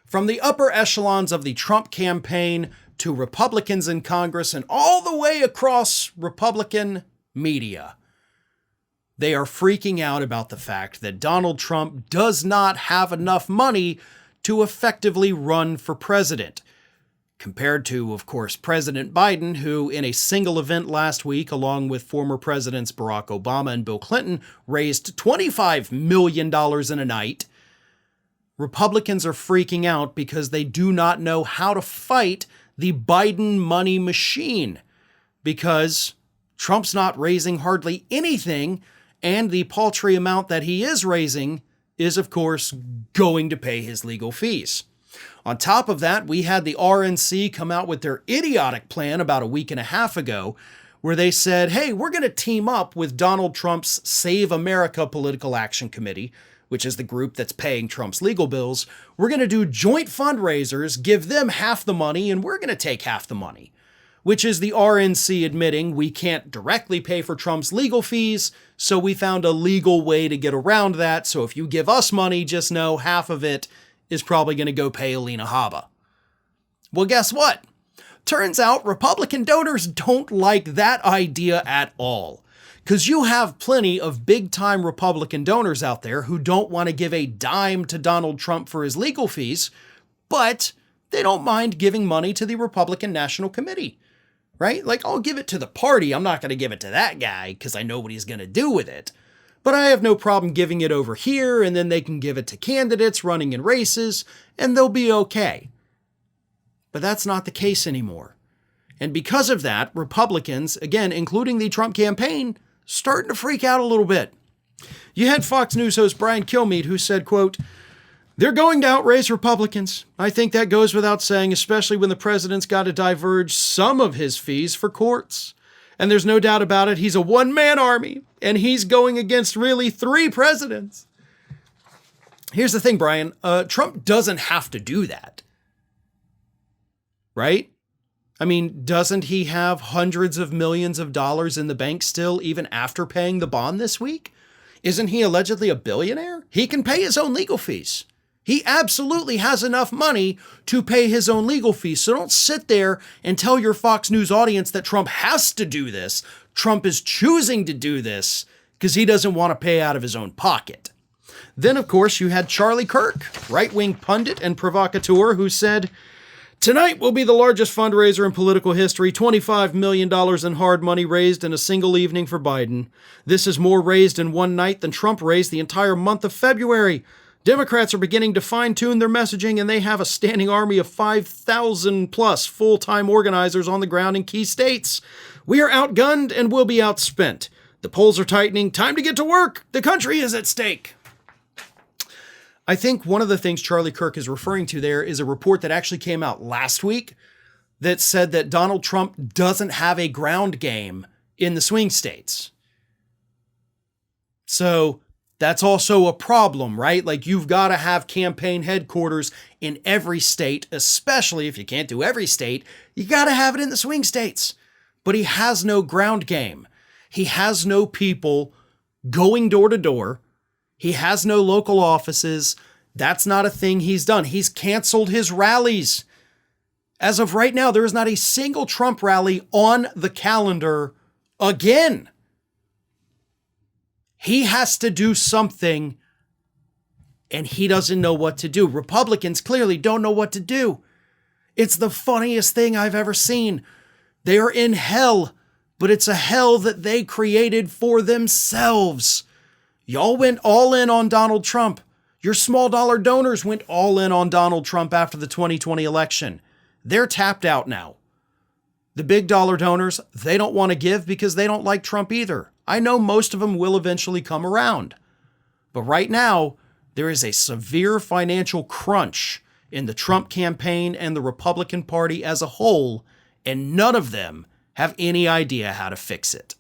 From the upper echelons of the Trump campaign to Republicans in Congress and all the way across Republican media, they are freaking out about the fact that Donald Trump does not have enough money to effectively run for president. Compared to, of course, President Biden, who in a single event last week, along with former Presidents Barack Obama and Bill Clinton, raised $25 million in a night. Republicans are freaking out because they do not know how to fight the Biden money machine, because Trump's not raising hardly anything, and the paltry amount that he is raising is, of course, going to pay his legal fees. On top of that, we had the RNC come out with their idiotic plan about a week and a half ago, where they said, hey, we're going to team up with Donald Trump's Save America Political Action Committee, which is the group that's paying Trump's legal bills. We're going to do joint fundraisers, give them half the money, and we're going to take half the money, which is the RNC admitting we can't directly pay for Trump's legal fees, so we found a legal way to get around that. So if you give us money, just know half of it is probably going to go pay Alina Habba. Well, guess what? Turns out Republican donors don't like that idea at all. Because you have plenty of big-time Republican donors out there who don't want to give a dime to Donald Trump for his legal fees, but they don't mind giving money to the Republican National Committee, right? Like, I'll give it to the party. I'm not going to give it to that guy because I know what he's going to do with it. But I have no problem giving it over here, and then they can give it to candidates running in races, and they'll be okay. But that's not the case anymore. And because of that, Republicans, again, including the Trump campaign, starting to freak out a little bit. You had Fox News host Brian Kilmeade who said, quote, "They're going to outraise Republicans. I think that goes without saying, especially when the president's got to diverge some of his fees for courts. And there's no doubt about it, he's a one-man army, and he's going against really 3 presidents." Here's the thing, Brian. Trump doesn't have to do that. Right? I mean, doesn't he have hundreds of millions of dollars in the bank still, even after paying the bond this week? Isn't he allegedly a billionaire? He can pay his own legal fees. He absolutely has enough money to pay his own legal fees. So don't sit there and tell your Fox News audience that Trump has to do this. Trump is choosing to do this because he doesn't want to pay out of his own pocket. Then, of course, you had Charlie Kirk, right-wing pundit and provocateur, who said, "Tonight will be the largest fundraiser in political history, $25 million in hard money raised in a single evening for Biden. This is more raised in one night than Trump raised the entire month of February. Democrats are beginning to fine-tune their messaging, and they have a standing army of 5,000 plus full-time organizers on the ground in key states. We are outgunned and will be outspent. The polls are tightening. Time to get to work. The country is at stake." I think one of the things Charlie Kirk is referring to there is a report that actually came out last week that said that Donald Trump doesn't have a ground game in the swing states. So that's also a problem, right? Like, you've got to have campaign headquarters in every state, especially if you can't do every state, you got to have it in the swing states. But he has no ground game. He has no people going door to door. He has no local offices. That's not a thing he's done. He's canceled his rallies. As of right now, there is not a single Trump rally on the calendar again. He has to do something, and he doesn't know what to do. Republicans clearly don't know what to do. It's the funniest thing I've ever seen. They are in hell, but it's a hell that they created for themselves. Y'all went all in on Donald Trump. Your small dollar donors went all in on Donald Trump after the 2020 election. They're tapped out now. The big dollar donors, they don't want to give because they don't like Trump either. I know most of them will eventually come around. But right now, there is a severe financial crunch in the Trump campaign and the Republican Party as a whole, and none of them have any idea how to fix it.